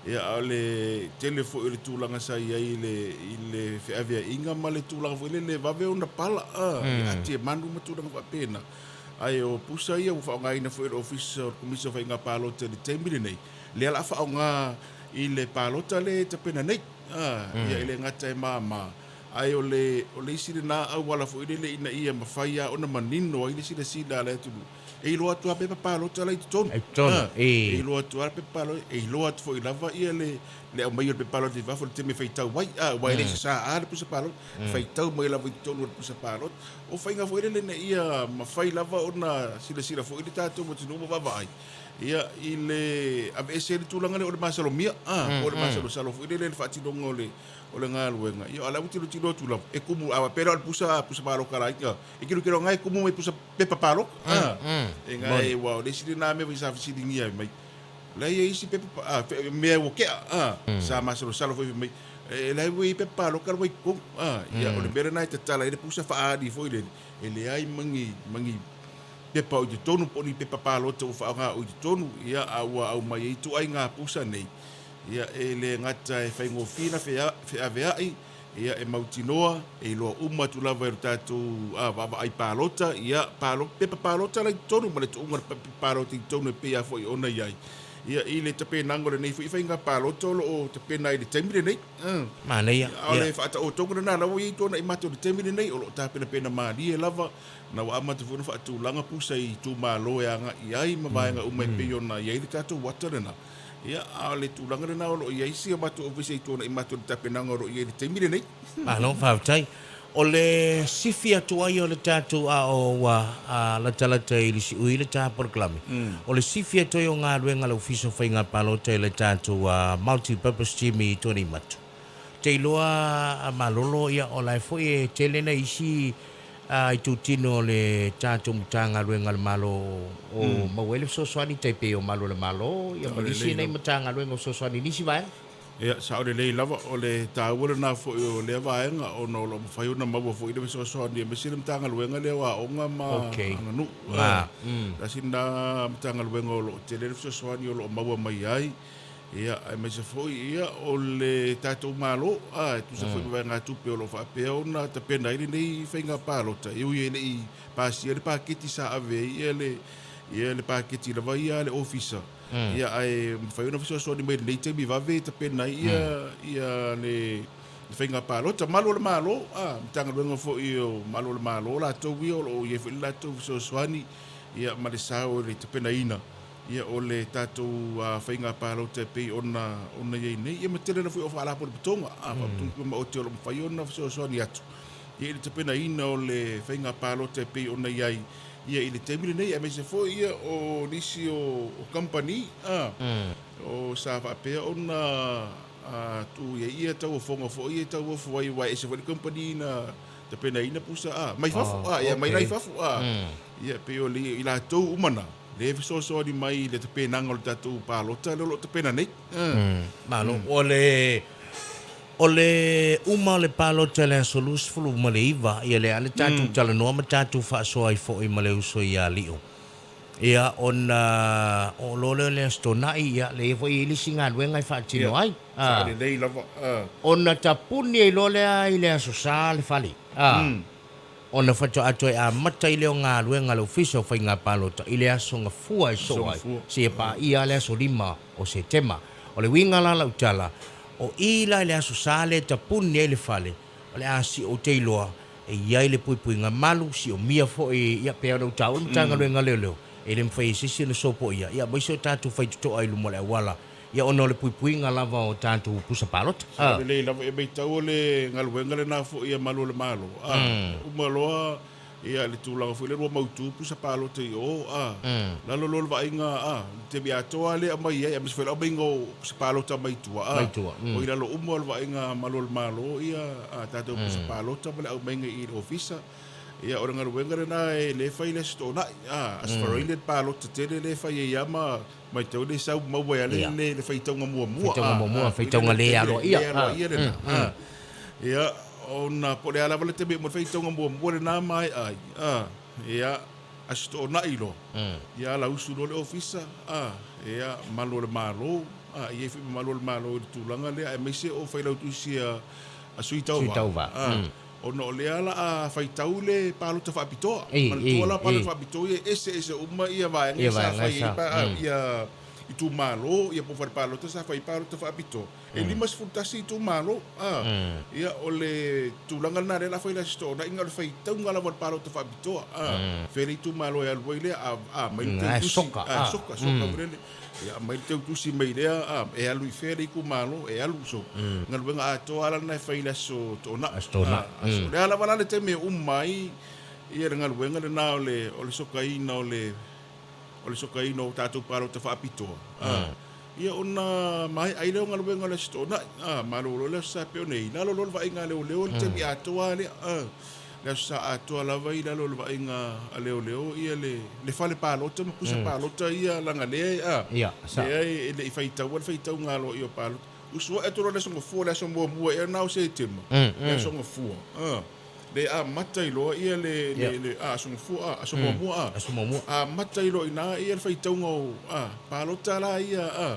Ia o le tele fu i le tūlanga sa i le whiawea inga ma le tūlanga fu i le wawe o na pala. Ia te manu ma tūlanga whapena. Ai o pusa ia u whaongaina fu i le ofisa o komisa whainga pālota le teimile nei. Le ala whaonga i le pālota le tapena nei. Ia i le ngata e māma. Ai o le isire nā au wala fu i le ina ia mawhaia o na manino i le sila sila le tulu. E ilo atu a pepa pālota lai tonu. E ilo atu a pepa pālota. E ilo atu fo i lava ia le au mai o le pepa pālota i wafo le teme whaitau wai. Wai le sa a le pusa pālota. Whaitau mai lava i tonu le pusa pālota. O whainga fo i le na ia mawhai lava o na sila sila fo i le tātou mo tinu ma wawai. Ia i le ave ese le tūlanga le o le masalo mia. O le masalo salo fo i le whaatinonga o le ngā luenga. Ia ala utilo tilo tula. E kumu awa pera o pusa pāloka rai. E kiro ngai kumu mai pusa pepa pāloka. E ngai wao le siri nā me vai sa fisiri ngia mai. Lai e isi pepa mea wo kea. Sa masalo salo fo i mai. E lai wei pepa pāloka wai kum. Ia o le mera nai tatala e le pusa whaari fo i le. E le ai mangi pepa o te tonu poni pepa pālota o whaanga o te tonu. Ia au mai e tu ai ngā pusa nei. Ia e le ngata e whaingo whina whiaweai, ia e mautinoa, e loa umatu lava e tātou wawa ai pālota, ia pepa pālota lai tonu, ma le tuunga pepa pālota i tonu e pia fo i ona iai. Ia i le tape nango le nei fo i whainga pālota o tape nai le taimire nei. Mana ia. O le whaata o tonga na lawa i tona i mato le taimire nei, o lo tāpena pena maari e lava, na wa amata funa whaatu langa pusa i tū mālo e anga i ai, ma vaenga umai peo na iai le tātou watarena. Ia a le tūlanga na o ia isi a matu o vise i tōna i matu o tapenanga o ia le teimire nei. Ano, whautai. O le sifi atu ai o le tātou a o la talata i lisi ui le tāpora klami. O le sifi atu ai o ngā ruenga le ofiso whainga pālota i le tātou multi-purpose team i tōna i matu. Te iloa malolo ia o lai fo e te lena isi i tu tino le tātou mutanga ruenga le malo o mawele soswani taipe o malo le malo ia malisi nei mutanga ruenga o soswani nisi vai ia sa o le lei lava o le tāwara na fo o le vaenga o no lo mawhai ona maua fo i le soswani e mesile mutanga ruenga le wa onga ma anganu rasi na mutanga ruenga o lo te le soswani o lo maua mai ai ia ai mai se foi ia o le tātou malo tu se foi vai ngā tupe o lo whapea o na ta pena ili nei whainga pālota iu i le i pāsi le pāketi sa ave ia le pāketi la vai ia le ofisa ia ai whai ona fisa so ni mai nei te mi vave ta pena ia le whainga pālota malo le malo mtanga luenga fo i o malo le malo la tau i o ie whi la tau fisa soani ia ma le sao le ta pena ina ia o le tātou whainga pālota pei ona iei nei. Ia matele na fui o whaalapo le putonga. Whaputungu ma o te olo mwhai ona whasoani atu. Ia i le tapena ina o le whainga pālota pei ona iei. Ia i le teimile nei, a me se fo ia o nisi o company. O sa whapea ona tu ia tau o whonga fo ia tau o whai wai e se whai company na tapena ina pusa. Mai fafu, ia mai rai fafu. Ia pei o li i la tau umana. Le fisoso di mai le te nanga o le tātou pālota le lo te pena nei. Malo, o le uma le pālota le asolus fulu ma le iwa ia le ale tātou tala noa ma tātou whaasoa i fo i ma le uso i a lio. Ia ona o lole le astonai ia le fo i lisi ngā luenga i whaatino ai. Sa le nei lava. Ona tapuni i lole ai le asosa le fali. Ona whato ato e a mata i leo ngā ruenga le ofisa o whainga pālota i le aso ngā fua i so ai. Se e pā ia le aso 5 o Septema. O le winga la lau tala. O ila le aso sale ta puni e le fale. O le asi o teiloa. E iai le pui ngā malu si o mia fo e ia pēa rau tau. Mtanga ruenga leo leo. E le mwhai sisi le sopo ia. Ia maiso tātou whai tuto ai lumo le awala. Ia ono le pui ngā lava o tātou pusa pālota. Sa le lei lava e mei tau le ngā luenga le nā fo ia malo le malo. Umaloa ia le tūlanga fo i le rua mautu pusa pālota i o. Lalo lolo va inga te mi atoa le amai ai. Amis whaila amai ngō pusa pālota mai tua. O i lalo umalo va inga malo le malo ia tātou pusa pālota. Male au mainga i le ofisa. ia ora ngaluenga na le fai le sto na as for ile pa lo te le fai ia mai te le sau mau ia le fai tonga mua fai tonga le alo ia ia ona po le ala vale te mo fai tonga mua le na mai ai ia as sto na ilo ia la usu le ofisa ia malo le malo ia fi malo le malo tu langa le ai me se o fai la tu sia a suitauva ono le ala fai taule palo te fapito man tola palo fapito ese uma ia vai sa fai ia itu malo ia po fai palo te sa fai palo te fapito e limas futasi itu malo ia ole tulanga na la fai la sto na inga fai taunga la palo te fapito feri itu malo ia le mai te soka brele ia mai te tusi mai lea e alu I fere ku malo e alu so ngal wenga to ala na fai la so to na le ala wala le te me mai ia ngal wenga le na ole soka ina ole soka ina o tatu paro te fapito ia ona mai ai le ngal wenga le sto na malo le sa pe nei na lo va inga le te mi ato ale le sa ato ala vai la lo va inga leo ia le fale palo te mo kusa palo te ia langa le ia sa ia le fai tau ngalo io palo usua e toro le so fu le so mo ia na o se tema le so fu le matai lo ia le so fu so mo matai lo ina ia fai tau ngo palo tala ia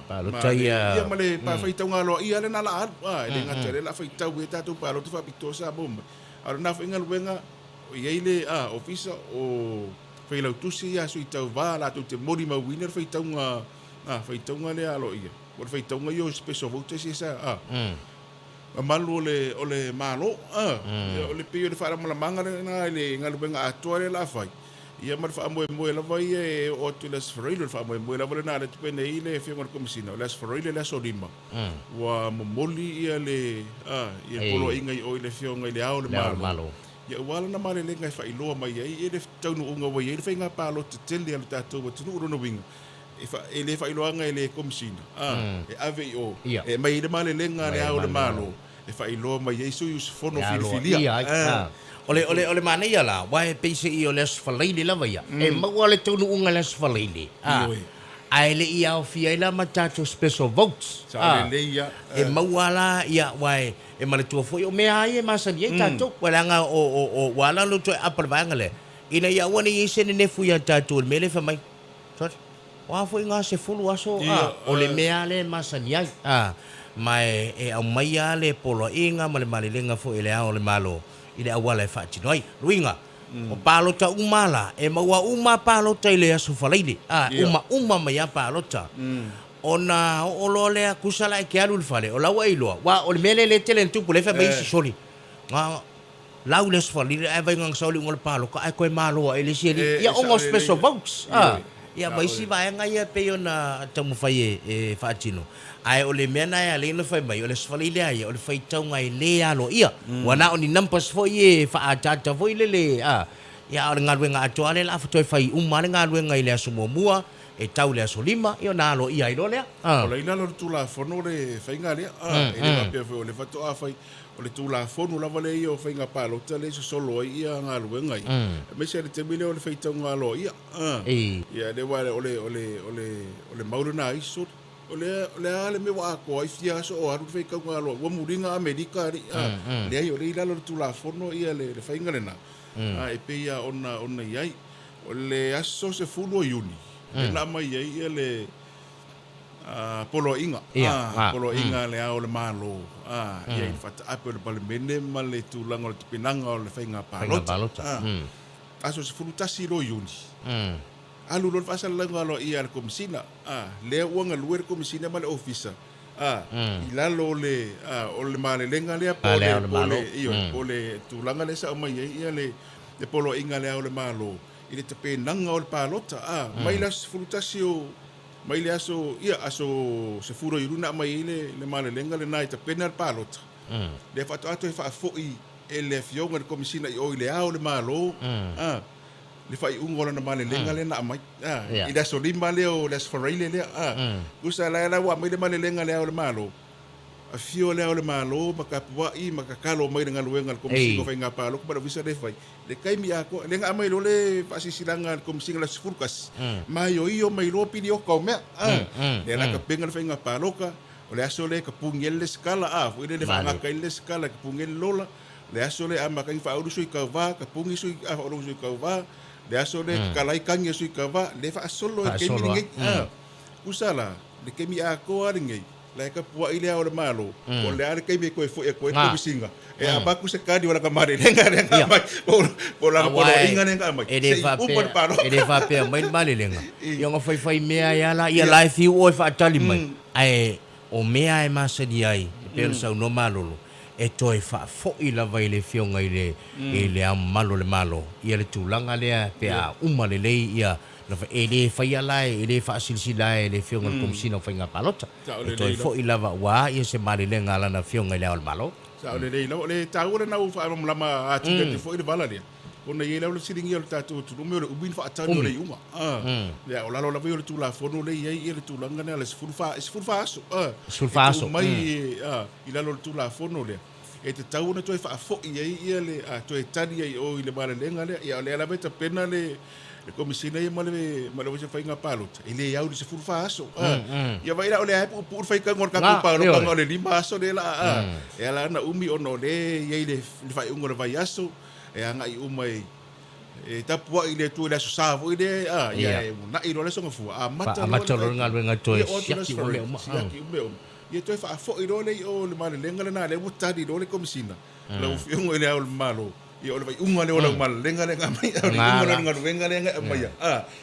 palo ia male pa fai tau ngalo ia le na la le ngata le la fai tau e tatu palo te fa pitosa bom ara na finga luenga ia ile ofisa o fai lau tusi ia sui tau va la tu te mori ma winner fai taunga le alo ia por fai taunga yo special vote si sa malu ole malo ole pio le fara mala manga na le ngaluenga atuare la fai ia mar fa mo la vai e o tu les freile fa mo la vai na le pene ile fi ngor komisina les freile la solima wa momoli ia le ia polo inga o ile fi ngai le ao le malo ia wala na male le ngai fa ilo mai ia le tonu unga wa ia fa nga palo te tele al tato wa tunu ro no winga e le fa ilo ngai le komisina e AVO e mai le male le nga le ao le malo e fa ilo mai ia su fono filia Ole mana ia la wae pese I ole sfalaile la vaia e maua le tonu unga le sfalaile ai le ia o fia ila matato special votes e maua la ia wae e male tua foi o mea ai e masani e tato walanga o wala lo to apar vangale ina ia wani I se ne fuia tato me le fa mai sorry wa foi nga se fulu aso ole mea le masani ai mai e au mai ale polo inga male lenga foi le ao le malo ile awala e whaatinoi. Ruinga, o pālota umala, e maua uma pālota ile aso whalaile. Uma mai a pālota. O na olo lea kusala e ke alu le whale, o laua iloa. Wa o le mele le tele ntupu le wha mai si sori. Lau le aso whalaile, e vai ngang sauli ngole pāloka, ai koe māloa, e le sieli. Ia ongo special votes. Ia mai si vaenga ia peo na tamu whai e whaatino. Ai o le mena ia le no fai mai o le sfali le ai o le fai tau ngai le alo ia wana o ni nampas foi e fa atata foi le ia o ngalwe nga ato ale la fa fai umale ngalwe ngai le aso mua e tau le aso lima io na alo ia ilo le o le ina lo tu la fono le fai ngali e le pa o le fato a fai o le tu la fono la vale io fai nga palo tele so solo ia ngalwe ngai me se le temile o le fai tau ngalo ia ia le wale o le mauruna iso le ale me wa ko ai fia so o aru fei ka ngalo wa muringa Amerika le ai o le ila lo tu la fono ia le fai ngalena e pe ia ona iai o le aso se fulu yuni la mai ia le polo inga le ao le malo ia in fat apel palmene male tu lango le pinanga o le fai nga palota aso se fulu tasi lo yuni alu lo fasa langalo ia le komisina le wanga luer komisina male ofisa ilalo le o le male lenga le pole tu langa le sa mai ia le polo inga le o le malo ile te pe nanga o le palota mai las frutasio mai le aso ia aso se furo iruna mai le male lenga le nai te pena palota le fato ato fa foi ele fionga le komisina o ile ao le malo le fai ungola na male lenga le na mai ida so limba le o les foraile le kusa la wa mai le male lenga le o le malo fio le ole malo makapuai makakalo mai dengan luenga komisi ko fainga palo ko visa de fai le kai mi ako le nga mai le pasisilanga komisi la furkas mai yo mai lo pidi o ko me le la ka penga fainga palo ka ole aso le ka pungel le skala fu le fa nga kai le skala ka pungel lola le aso le ama kai fa uru sui ka va ka pungi sui uru sui ka va le aso le ka lai kangi sui ka va le fa solo ke mi ngi usala le ke mi ako aringi lai ka pua ile o le malo o le are kai me ko fo e ko bisinga e abaku se kadi wala ka mare lenga mai po la po inga lenga mai e fa pe mai male lenga yo nga fai mea ya life you o fa tali mai ai o mea e masa di ai pe sa no malo e toi fa fo ila vai le fionga ile malo le malo ia le tulanga le pe a umale le ia na fa ele fa ia lai ele fa silsila ele fionga kom sino fa nga palota e toi fo ila wa ia se male le ngala na fionga le malo sa le le tau le na fa lama atu te fo ile bala le ona ye le siringi o tatu tu me o ubin fa tanu le uma ya o lalo la vi o tu la fono le ye le tu langa le sfurfa aso mai ila lo tu la fono le e te tau na toi fa fo ye le toi tani ye o ile bala lenga le ya le la beta pena le komisina ye male se fainga palot ile ya o se sfurfa aso ya vai la o le pu fa ka ngor ka pa lo ka le lima aso le la ya la na umi ono le ye le fa ngor vai aso e anga I umai e tapua ile tu le savo ile ya na iro le songa fu mata lo nga to siaki o ye to fa fo iro le o le male lenga na le mutadi do le komisina la u fiungo ile o malo ye o le vai unga le o mal lenga mai nga venga lenga mai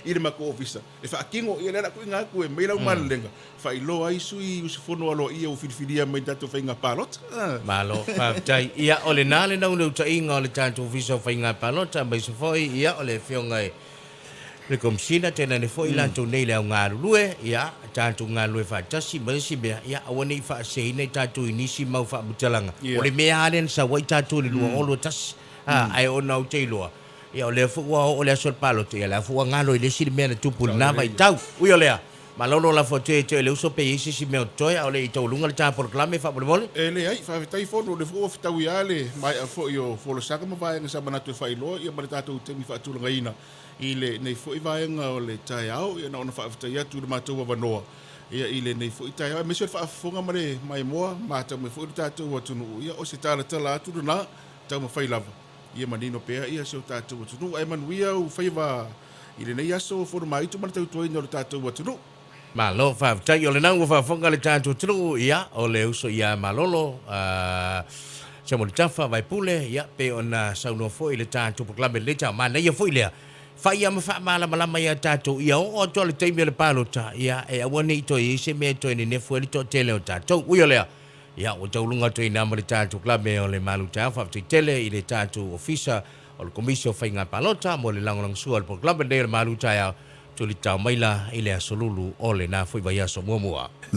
ile mako ofisa e fa kingo ile la ku nga ku e mai la mal lenga fa ilo ai sui usifono alo ia u filfilia mai tato fainga palot malo fa tai ia ole nale na u ta inga ole tato ofisa fainga palot mai so foi ia ole fionga le komsina tena le foi la to nei le nga lue ia tato nga lue fa tasi mai si be ia awani fa sei nei tato inisi mau fa butalanga ole me halen sa wai tato le lua olo tas ai ona o teilo ia ole fu o le sol palot ia la fu nga lo le si me tu pul na vai tau u ole malolo la foto te le uso pe isi si me toi o le to lunga ta por clame fa por mole ele ai fa tai foto le fu tau iale mai fo yo fo lo saka ma vai nga sa bana tu fai lo ia marita tu te mi fa tu lunga ina ile nei fo vai nga o le tai au ia na fa tai tu ma tu wa no ia ile nei fo tai au me se fa fonga mare mai moa ma ta me fo ta tu wa tu no ia o se tala tala tu na ta ma fai lava ia manino pe ia se ta tu no ai man wia u fai va ile nei aso fo mai tu ma tu tu no ta tu wa tu no malo fa tai ole nangu fa fonga le tanto tru ia ole uso ia malolo se mo tafa vai pule ia pe ona sauno foi le tanto por club le cha mana ia foi le fa ia ma fa mala ia tanto ia o to le tei le palo ta ia e awani to i se me to ni ne foi to tele o tanto u ole ia o to lunga to ina mo le tanto club me ole malu ta fa tele i le tanto ofisa o le komisio fa inga palota mo le langolang sual por club le malu ta ya tuli tau maila ile asolulu ole na foi vai aso mua